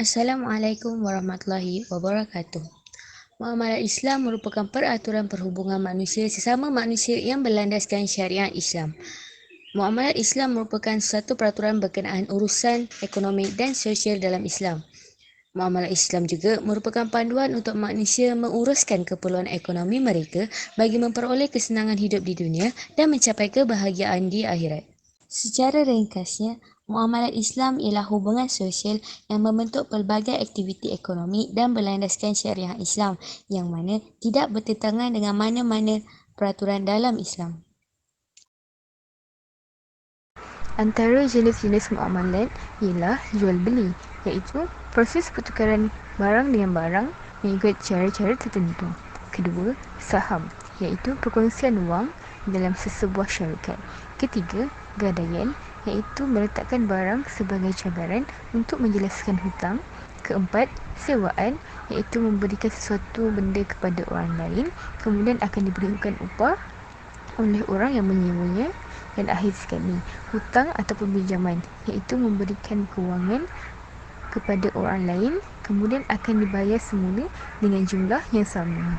Assalamualaikum warahmatullahi wabarakatuh. Muamalah Islam merupakan peraturan perhubungan manusia sesama manusia yang berlandaskan syariat Islam. Muamalah Islam merupakan satu peraturan berkenaan urusan ekonomi dan sosial dalam Islam. Muamalah Islam juga merupakan panduan untuk manusia menguruskan keperluan ekonomi mereka bagi memperoleh kesenangan hidup di dunia dan mencapai kebahagiaan di akhirat. Secara ringkasnya, muamalat Islam ialah hubungan sosial yang membentuk pelbagai aktiviti ekonomi dan berlandaskan syariah Islam yang mana tidak bertentangan dengan mana-mana peraturan dalam Islam. Antara jenis-jenis muamalat ialah jual beli, iaitu proses pertukaran barang dengan barang mengikut cara-cara tertentu. Kedua, saham, iaitu perkongsian wang dalam sesebuah syarikat. Ketiga, gadaian, iaitu meletakkan barang sebagai cabaran untuk menjelaskan hutang. Keempat, sewaan, iaitu memberikan sesuatu benda kepada orang lain kemudian akan diberikan upah oleh orang yang menyewanya. Dan akhir sekali, hutang ataupun pinjaman, iaitu memberikan kewangan kepada orang lain kemudian akan dibayar semula dengan jumlah yang sama.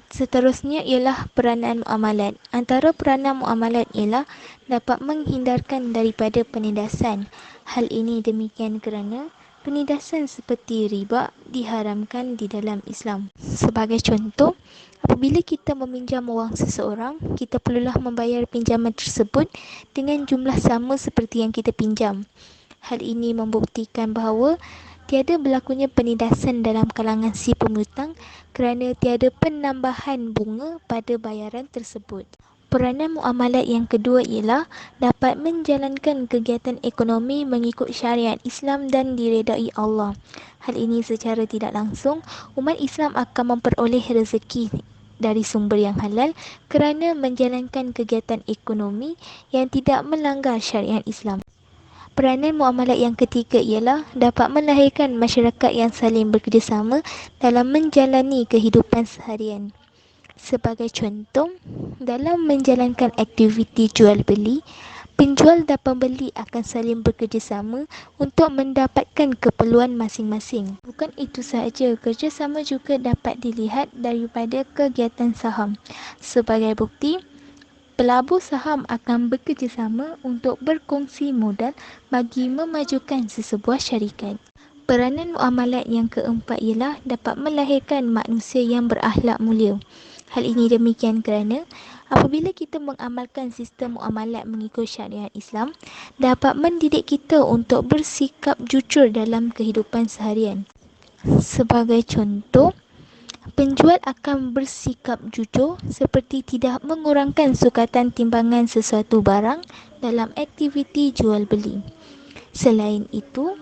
Seterusnya ialah peranan muamalat. Antara peranan muamalat ialah dapat menghindarkan daripada penindasan. Hal ini demikian kerana penindasan seperti riba diharamkan di dalam Islam. Sebagai contoh, apabila kita meminjam wang seseorang, kita perlulah membayar pinjaman tersebut dengan jumlah sama seperti yang kita pinjam. Hal ini membuktikan bahawa tiada berlakunya penindasan dalam kalangan si pemutang kerana tiada penambahan bunga pada bayaran tersebut. Peranan muamalat yang kedua ialah dapat menjalankan kegiatan ekonomi mengikut syariat Islam dan diredai Allah. Hal ini secara tidak langsung, umat Islam akan memperoleh rezeki dari sumber yang halal kerana menjalankan kegiatan ekonomi yang tidak melanggar syariat Islam. Peranan muamalat yang ketiga ialah dapat melahirkan masyarakat yang saling bekerjasama dalam menjalani kehidupan seharian. Sebagai contoh, dalam menjalankan aktiviti jual beli, penjual dan pembeli akan saling bekerjasama untuk mendapatkan keperluan masing-masing. Bukan itu sahaja, kerjasama juga dapat dilihat daripada kegiatan saham. Sebagai bukti, pelabur saham akan bekerjasama untuk berkongsi modal bagi memajukan sesebuah syarikat. Peranan muamalat yang keempat ialah dapat melahirkan manusia yang berakhlak mulia. Hal ini demikian kerana apabila kita mengamalkan sistem muamalat mengikut syariat Islam, dapat mendidik kita untuk bersikap jujur dalam kehidupan seharian. Sebagai contoh, penjual akan bersikap jujur seperti tidak mengurangkan sukatan timbangan sesuatu barang dalam aktiviti jual beli. Selain itu,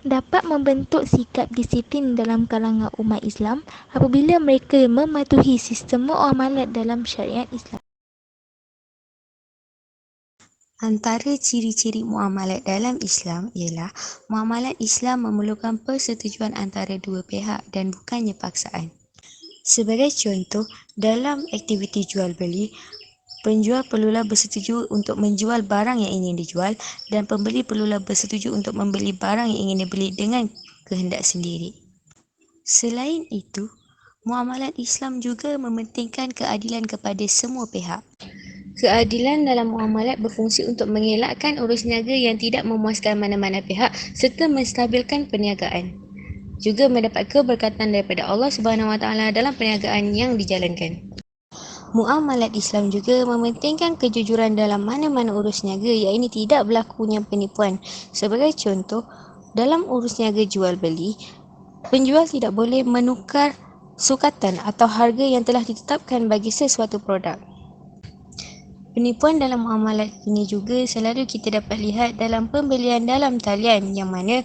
dapat membentuk sikap disiplin dalam kalangan umat Islam apabila mereka mematuhi sistem muamalat dalam syariat Islam. Antara ciri-ciri muamalat dalam Islam ialah muamalat Islam memerlukan persetujuan antara dua pihak dan bukannya paksaan. Sebagai contoh, dalam aktiviti jual beli, penjual perlulah bersetuju untuk menjual barang yang ingin dijual dan pembeli perlulah bersetuju untuk membeli barang yang ingin dibeli dengan kehendak sendiri. Selain itu, muamalat Islam juga mementingkan keadilan kepada semua pihak. Keadilan dalam muamalat berfungsi untuk mengelakkan urus niaga yang tidak memuaskan mana-mana pihak serta menstabilkan perniagaan. Juga mendapat keberkatan daripada Allah SWT dalam perniagaan yang dijalankan. Muamalat Islam juga mementingkan kejujuran dalam mana-mana urus niaga iaitu tidak berlakunya penipuan. Sebagai contoh, dalam urus niaga jual beli, penjual tidak boleh menukar sukatan atau harga yang telah ditetapkan bagi sesuatu produk. Penipuan dalam muamalat ini juga selalu kita dapat lihat dalam pembelian dalam talian yang mana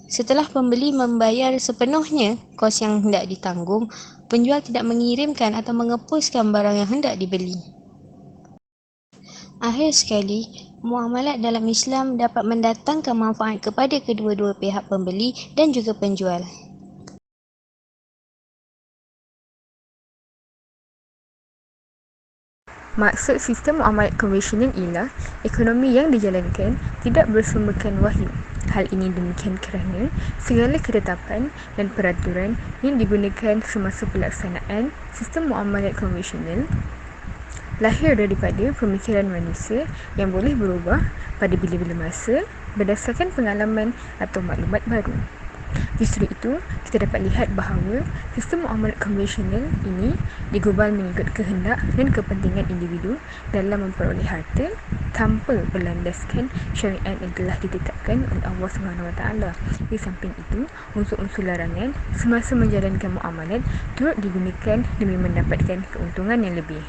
setelah pembeli membayar sepenuhnya kos yang hendak ditanggung, penjual tidak mengirimkan atau mengepuskan barang yang hendak dibeli. Akhir sekali, muamalat dalam Islam dapat mendatangkan manfaat kepada kedua-dua pihak pembeli dan juga penjual. Maksud sistem muamalat konvensional ialah ekonomi yang dijalankan tidak bersumberkan wahyu. Hal ini demikian kerana segala ketetapan dan peraturan yang digunakan semasa pelaksanaan sistem muamalat konvensional lahir daripada pemikiran manusia yang boleh berubah pada bila-bila masa berdasarkan pengalaman atau maklumat baru. Justru itu, kita dapat lihat bahawa sistem muamalat konvensional ini digubal mengikut kehendak dan kepentingan individu dalam memperoleh harta tanpa berlandaskan syariat yang telah ditetapkan oleh Allah SWT. Di samping itu, unsur-unsur larangan semasa menjalankan muamalat turut digunakan demi mendapatkan keuntungan yang lebih.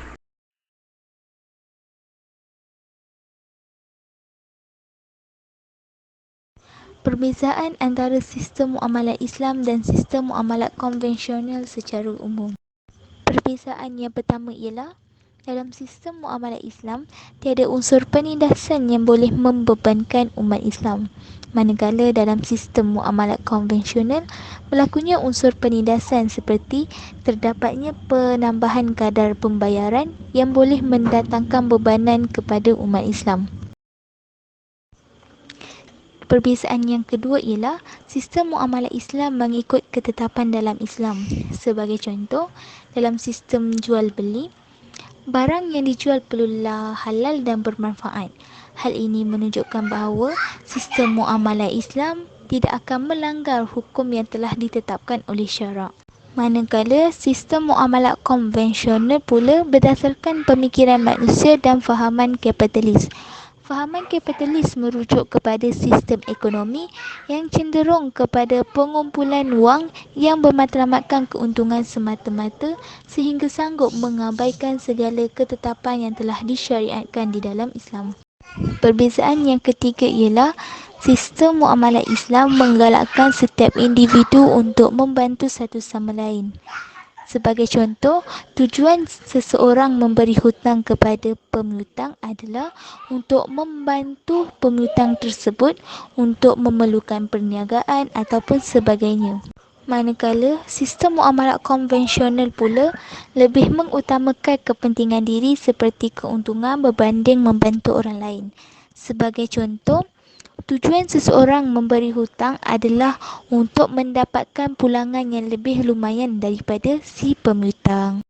Perbezaan antara sistem muamalat Islam dan sistem muamalat konvensional secara umum. Perbezaan yang pertama ialah dalam sistem muamalat Islam, tiada unsur penindasan yang boleh membebankan umat Islam. Manakala dalam sistem muamalat konvensional, berlakunya unsur penindasan seperti terdapatnya penambahan kadar pembayaran yang boleh mendatangkan bebanan kepada umat Islam. Perbezaan yang kedua ialah sistem muamalat Islam mengikut ketetapan dalam Islam. Sebagai contoh, dalam sistem jual beli, barang yang dijual perlulah halal dan bermanfaat. Hal ini menunjukkan bahawa sistem muamalat Islam tidak akan melanggar hukum yang telah ditetapkan oleh syarak. Manakala sistem muamalat konvensional pula berdasarkan pemikiran manusia dan fahaman kapitalis. Fahaman kapitalis merujuk kepada sistem ekonomi yang cenderung kepada pengumpulan wang yang bermatlamatkan keuntungan semata-mata sehingga sanggup mengabaikan segala ketetapan yang telah disyariatkan di dalam Islam. Perbezaan yang ketiga ialah sistem muamalat Islam menggalakkan setiap individu untuk membantu satu sama lain. Sebagai contoh, tujuan seseorang memberi hutang kepada pemihutang adalah untuk membantu pemihutang tersebut untuk memerlukan perniagaan ataupun sebagainya. Manakala sistem muamalat konvensional pula lebih mengutamakan kepentingan diri seperti keuntungan berbanding membantu orang lain. Sebagai contoh, tujuan seseorang memberi hutang adalah untuk mendapatkan pulangan yang lebih lumayan daripada si pemihutang.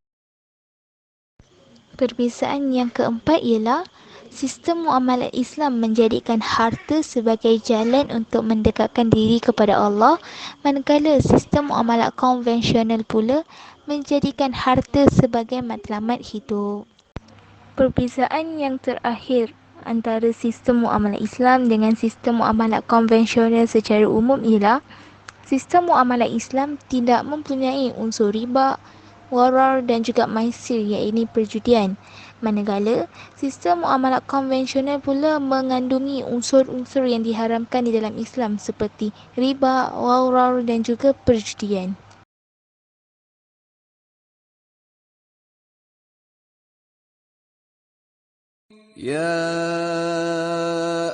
Perbezaan yang keempat ialah sistem muamalat Islam menjadikan harta sebagai jalan untuk mendekatkan diri kepada Allah, manakala sistem muamalat konvensional pula menjadikan harta sebagai matlamat hidup. Perbezaan yang terakhir antara sistem muamalat Islam dengan sistem muamalat konvensional secara umum ialah sistem muamalat Islam tidak mempunyai unsur riba, warar dan juga maisir iaitu perjudian. Manakala sistem muamalat konvensional pula mengandungi unsur-unsur yang diharamkan di dalam Islam seperti riba, warar dan juga perjudian. يا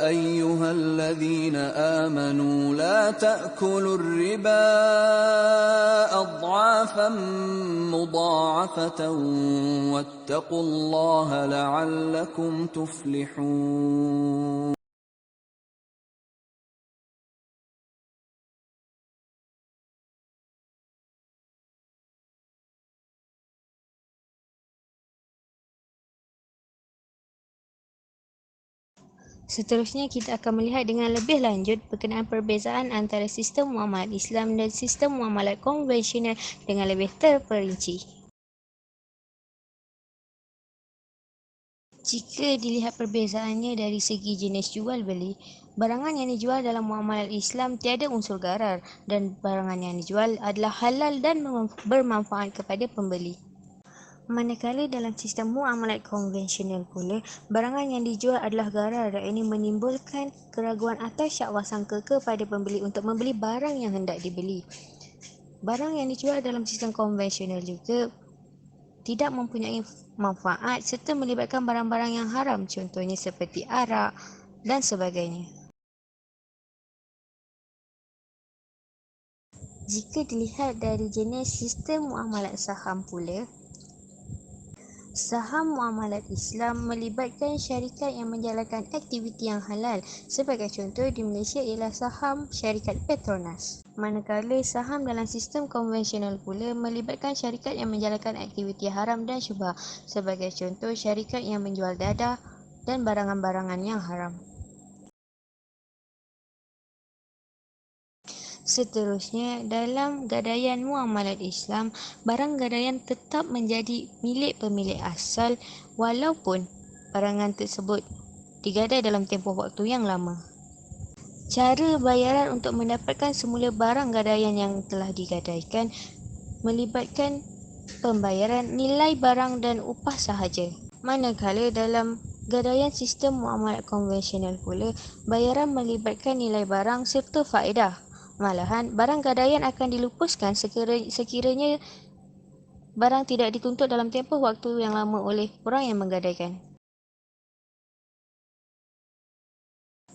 أيها الذين آمنوا لا تأكلوا الربا أضعافا مضاعفة واتقوا الله لعلكم تفلحون. Seterusnya kita akan melihat dengan lebih lanjut berkenaan perbezaan antara sistem muamalat Islam dan sistem muamalat konvensional dengan lebih terperinci. Jika dilihat perbezaannya dari segi jenis jual beli, barangan yang dijual dalam muamalat Islam tiada unsur gharar dan barangan yang dijual adalah halal dan bermanfaat kepada pembeli. Manakala dalam sistem muamalat konvensional pula, barangan yang dijual adalah gharar dan ini menimbulkan keraguan atau syakwa sangka kepada pembeli untuk membeli barang yang hendak dibeli. Barang yang dijual dalam sistem konvensional juga tidak mempunyai manfaat serta melibatkan barang-barang yang haram, contohnya seperti arak dan sebagainya. Jika dilihat dari jenis sistem muamalat saham pula, Saham muamalat Islam melibatkan syarikat yang menjalankan aktiviti yang halal. Sebagai contoh, di Malaysia ialah saham syarikat Petronas. Manakala saham dalam sistem konvensional pula melibatkan syarikat yang menjalankan aktiviti haram dan syubhah. Sebagai contoh, syarikat yang menjual dadah dan barangan-barangan yang haram. Seterusnya, dalam gadaian muamalat Islam, barang gadaian tetap menjadi milik pemilik asal walaupun barangan tersebut digadai dalam tempoh waktu yang lama. Cara bayaran untuk mendapatkan semula barang gadaian yang telah digadaikan melibatkan pembayaran nilai barang dan upah sahaja. Manakala dalam gadaian sistem muamalat konvensional pula, bayaran melibatkan nilai barang serta faedah. Malahan, barang gadaian akan dilupuskan sekiranya barang tidak dituntut dalam tempoh waktu yang lama oleh orang yang menggadaikan.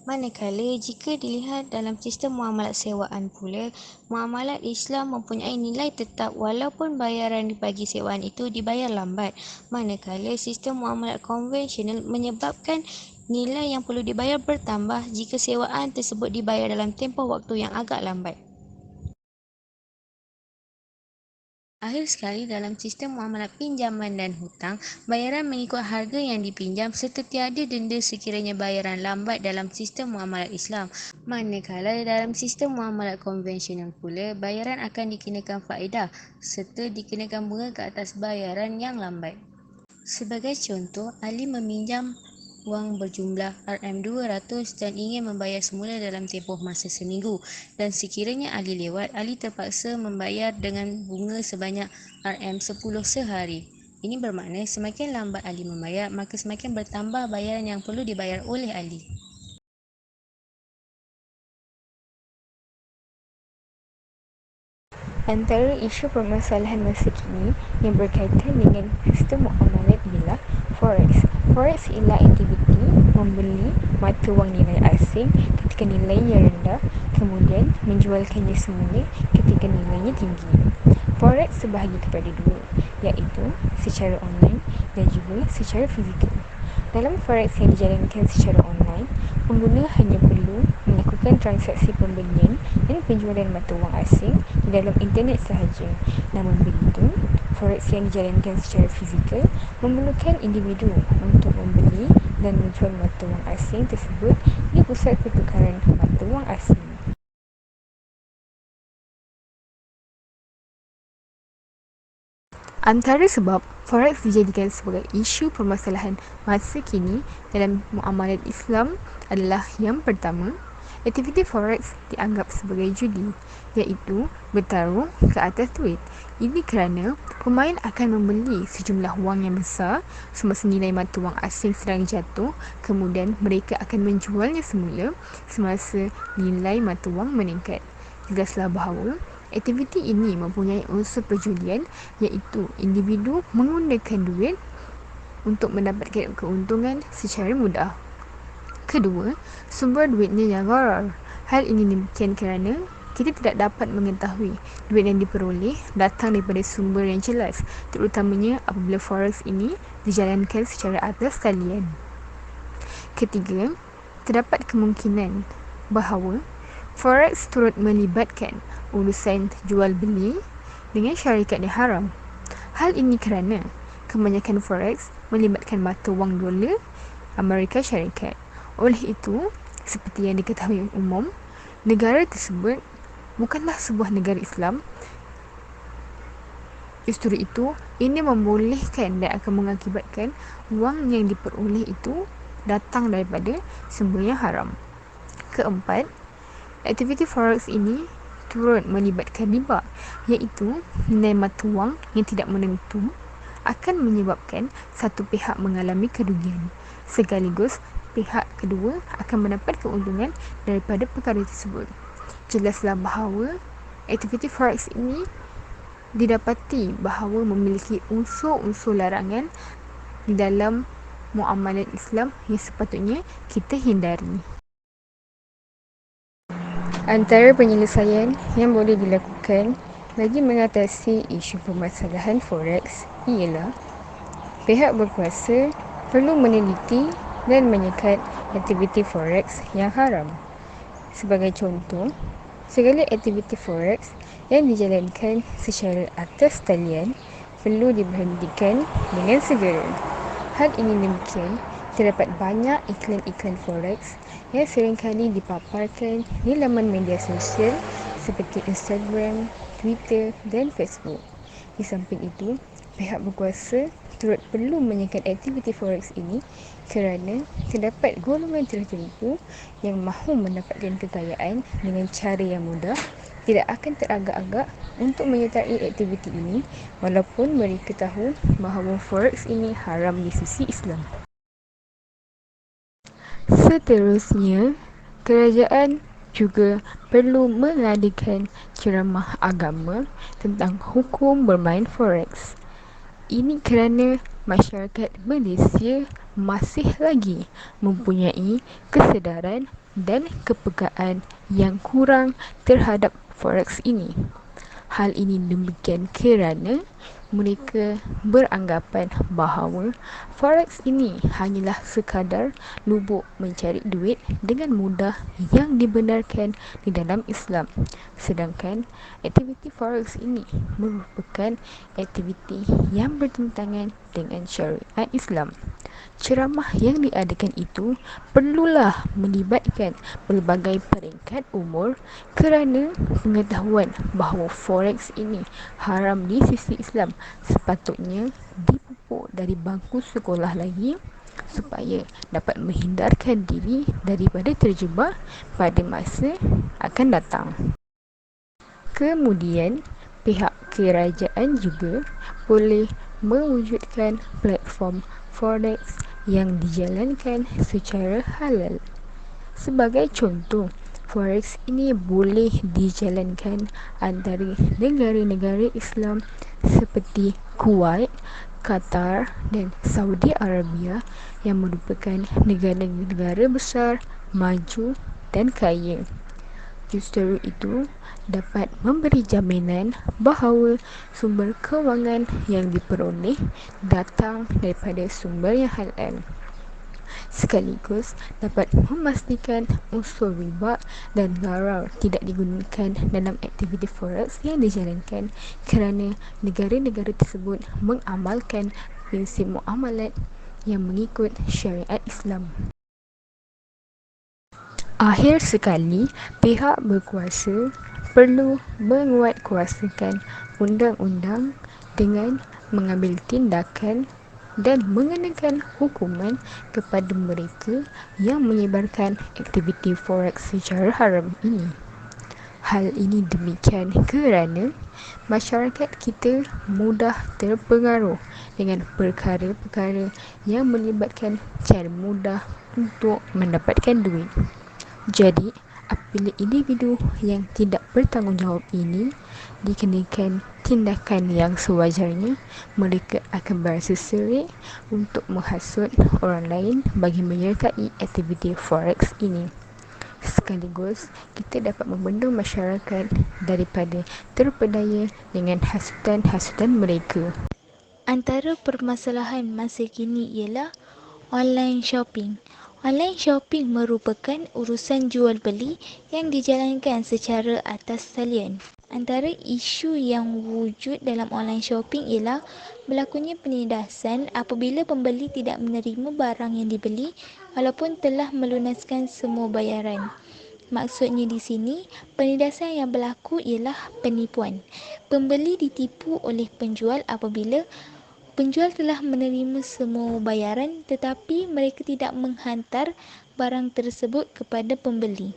Manakala jika dilihat dalam sistem muamalat sewaan pula, muamalat Islam mempunyai nilai tetap walaupun bayaran bagi sewaan itu dibayar lambat. Manakala sistem muamalat konvensional menyebabkan nilai yang perlu dibayar bertambah jika sewaan tersebut dibayar dalam tempoh waktu yang agak lambat. Akhir sekali, dalam sistem muamalat pinjaman dan hutang, bayaran mengikut harga yang dipinjam serta tiada denda sekiranya bayaran lambat dalam sistem muamalat Islam. Manakala dalam sistem muamalat konvensional pula, bayaran akan dikenakan faedah serta dikenakan bunga ke atas bayaran yang lambat. Sebagai contoh, Ali meminjam wang berjumlah RM200 dan ingin membayar semula dalam tempoh masa seminggu, dan sekiranya Ali lewat, Ali terpaksa membayar dengan bunga sebanyak RM10 sehari. Ini bermakna semakin lambat Ali membayar, maka semakin bertambah bayaran yang perlu dibayar oleh Ali. Antara isu permasalahan masa kini yang berkaitan dengan sistem muamalat ialah Forex. Forex ialah aktiviti membeli mata wang nilai asing ketika nilainya rendah, kemudian menjualkannya semula ketika nilainya tinggi. Forex terbahagi kepada dua, iaitu secara online dan juga secara fizikal. Dalam forex yang dijalankan secara online, pengguna hanya perlu melakukan transaksi pembelian dan penjualan mata wang asing di dalam internet sahaja. Namun begitu, forex yang dijalankan secara fizikal memerlukan individu untuk membeli dan menjual mata wang asing tersebut di pusat pertukaran mata wang asing. Antara sebab forex dijadikan sebagai isu permasalahan masa kini dalam muamalat Islam adalah yang pertama, aktiviti forex dianggap sebagai judi, iaitu bertaruh ke atas duit. Ini kerana pemain akan membeli sejumlah wang yang besar semasa nilai mata wang asing sedang jatuh, kemudian mereka akan menjualnya semula semasa nilai mata wang meningkat. Jelaslah bahawa aktiviti ini mempunyai unsur perjudian, iaitu individu menggunakan duit untuk mendapatkan keuntungan secara mudah. Kedua, sumber duitnya yang gharar. Hal ini demikian kerana kita tidak dapat mengetahui duit yang diperoleh datang daripada sumber yang jelas, terutamanya apabila forex ini dijalankan secara atas talian. Ketiga, terdapat kemungkinan bahawa forex turut melibatkan urusan jual beli dengan syarikat yang haram. Hal ini kerana kebanyakan forex melibatkan mata wang dolar Amerika Syarikat. Oleh itu, seperti yang diketahui umum, negara tersebut bukanlah sebuah negara Islam. Justru itu, ini membolehkan dan akan mengakibatkan wang yang diperoleh itu datang daripada sumber yang haram. Keempat, aktiviti forex ini turut melibatkan riba, iaitu nilai mata wang yang tidak menentu akan menyebabkan satu pihak mengalami kerugian, sekaligus pihak kedua akan mendapat keuntungan daripada perkara tersebut. Jelaslah bahawa aktiviti forex ini didapati bahawa memiliki unsur-unsur larangan di dalam muamalat Islam yang sepatutnya kita hindari. Antara penyelesaian yang boleh dilakukan bagi mengatasi isu permasalahan forex ialah Pihak berkuasa perlu meneliti dan menyekat aktiviti forex yang haram. Sebagai contoh, segala aktiviti forex yang dijalankan secara atas talian perlu diberhentikan dengan segera. Hal ini demikian, terdapat banyak iklan-iklan forex yang seringkali dipaparkan di laman media sosial seperti Instagram, Twitter dan Facebook. Di samping itu, pihak berkuasa turut perlu menyekat aktiviti forex ini kerana terdapat golongan tertentu yang mahu mendapatkan kekayaan dengan cara yang mudah tidak akan teragak-agak untuk menyertai aktiviti ini walaupun mereka tahu bahawa forex ini haram di sisi Islam. Seterusnya, kerajaan juga perlu mengadakan ceramah agama tentang hukum bermain forex. Ini kerana masyarakat Malaysia masih lagi mempunyai kesedaran dan kepekaan yang kurang terhadap forex ini. Hal ini demikian kerana mereka beranggapan bahawa forex ini hanyalah sekadar lubuk mencari duit dengan mudah yang dibenarkan di dalam Islam. Sedangkan aktiviti forex ini merupakan aktiviti yang bertentangan dengan syariat Islam. Ceramah yang diadakan itu perlulah melibatkan pelbagai peringkat umur kerana pengetahuan bahawa forex ini haram di sisi Islam sepatutnya dipupuk dari bangku sekolah lagi supaya dapat menghindarkan diri daripada terjebak pada masa akan datang. Kemudian, pihak kerajaan juga boleh mewujudkan platform forex yang dijalankan secara halal. Sebagai contoh, forex ini boleh dijalankan antara negara-negara Islam seperti Kuwait, Qatar dan Saudi Arabia yang merupakan negara-negara besar, maju dan kaya. Justru itu dapat memberi jaminan bahawa sumber kewangan yang diperoleh datang daripada sumber yang halal. Sekaligus dapat memastikan unsur riba dan gharar tidak digunakan dalam aktiviti forex yang dijalankan kerana negara-negara tersebut mengamalkan prinsip muamalat yang mengikut syariat Islam. Akhir sekali, pihak berkuasa perlu menguatkuasakan undang-undang dengan mengambil tindakan dan mengenakan hukuman kepada mereka yang menyebarkan aktiviti forex secara haram ini. Hal ini demikian kerana masyarakat kita mudah terpengaruh dengan perkara-perkara yang melibatkan cara mudah untuk mendapatkan duit. Jadi, apabila individu yang tidak bertanggungjawab ini dikenakan tindakan yang sewajarnya, mereka akan berasa serik untuk menghasut orang lain bagi menyertai aktiviti forex ini. Sekaligus, kita dapat membendung masyarakat daripada terpedaya dengan hasutan-hasutan mereka. Antara permasalahan masa kini ialah online shopping. Online shopping merupakan urusan jual beli yang dijalankan secara atas talian. Antara isu yang wujud dalam online shopping ialah berlakunya penindasan apabila pembeli tidak menerima barang yang dibeli walaupun telah melunaskan semua bayaran. Maksudnya di sini, penindasan yang berlaku ialah penipuan. Pembeli ditipu oleh penjual apabila penjual telah menerima semua bayaran tetapi mereka tidak menghantar barang tersebut kepada pembeli.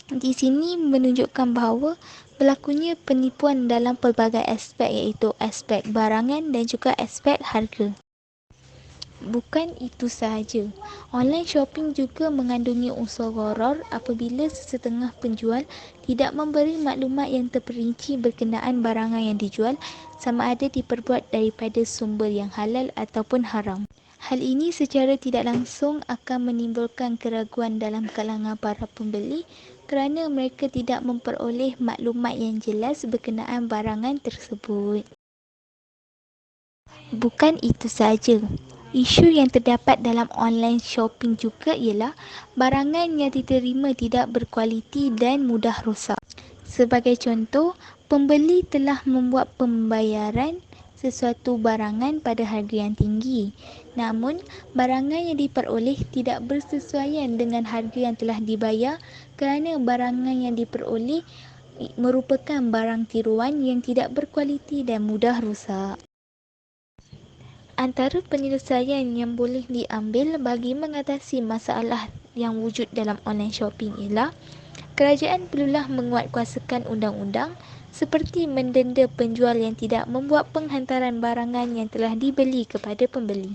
Di sini menunjukkan bahawa berlakunya penipuan dalam pelbagai aspek iaitu aspek barangan dan juga aspek harga. Bukan itu sahaja, online shopping juga mengandungi unsur gharar apabila sesetengah penjual tidak memberi maklumat yang terperinci berkenaan barangan yang dijual sama ada diperbuat daripada sumber yang halal ataupun haram. Hal ini secara tidak langsung akan menimbulkan keraguan dalam kalangan para pembeli kerana mereka tidak memperoleh maklumat yang jelas berkenaan barangan tersebut. Bukan itu sahaja. Isu yang terdapat dalam online shopping juga ialah barangan yang diterima tidak berkualiti dan mudah rosak. Sebagai contoh, pembeli telah membuat pembayaran sesuatu barangan pada harga yang tinggi. Namun, barangan yang diperoleh tidak bersesuaian dengan harga yang telah dibayar kerana barangan yang diperoleh merupakan barang tiruan yang tidak berkualiti dan mudah rosak. Antara penyelesaian yang boleh diambil bagi mengatasi masalah yang wujud dalam online shopping ialah kerajaan perlulah menguatkuasakan undang-undang seperti mendenda penjual yang tidak membuat penghantaran barangan yang telah dibeli kepada pembeli.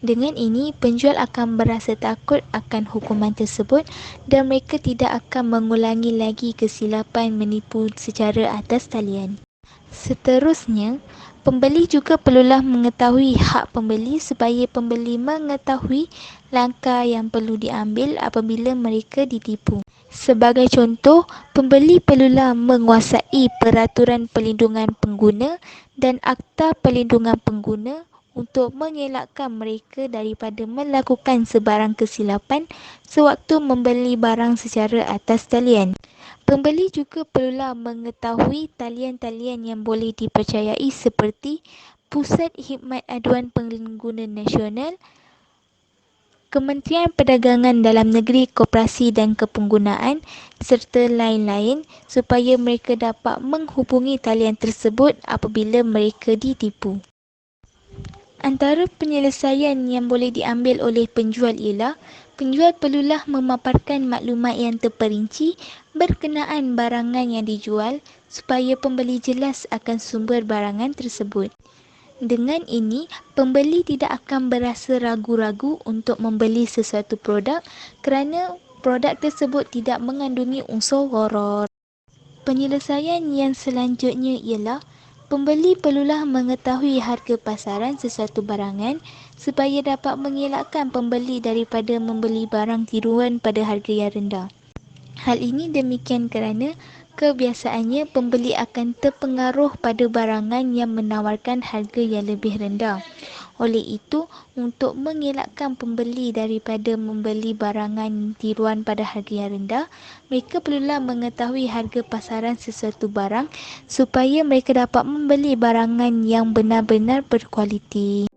Dengan ini, penjual akan berasa takut akan hukuman tersebut dan mereka tidak akan mengulangi lagi kesilapan menipu secara atas talian. Seterusnya, pembeli juga perlulah mengetahui hak pembeli supaya pembeli mengetahui langkah yang perlu diambil apabila mereka ditipu. Sebagai contoh, pembeli perlulah menguasai peraturan perlindungan pengguna dan akta perlindungan pengguna untuk mengelakkan mereka daripada melakukan sebarang kesilapan sewaktu membeli barang secara atas talian. Pembeli juga perlulah mengetahui talian-talian yang boleh dipercayai seperti Pusat Khidmat Aduan Pengguna Nasional, Kementerian Perdagangan Dalam Negeri, Koperasi dan Kepenggunaan serta lain-lain supaya mereka dapat menghubungi talian tersebut apabila mereka ditipu. Antara penyelesaian yang boleh diambil oleh penjual ialah penjual perlulah memaparkan maklumat yang terperinci berkenaan barangan yang dijual supaya pembeli jelas akan sumber barangan tersebut. Dengan ini, pembeli tidak akan berasa ragu-ragu untuk membeli sesuatu produk kerana produk tersebut tidak mengandungi unsur gharar. Penyelesaian yang selanjutnya ialah pembeli perlulah mengetahui harga pasaran sesuatu barangan supaya dapat mengelakkan pembeli daripada membeli barang tiruan pada harga yang rendah. Hal ini demikian kerana kebiasaannya pembeli akan terpengaruh pada barangan yang menawarkan harga yang lebih rendah. Oleh itu, untuk mengelakkan pembeli daripada membeli barangan tiruan pada harga yang rendah, mereka perlulah mengetahui harga pasaran sesuatu barang supaya mereka dapat membeli barangan yang benar-benar berkualiti.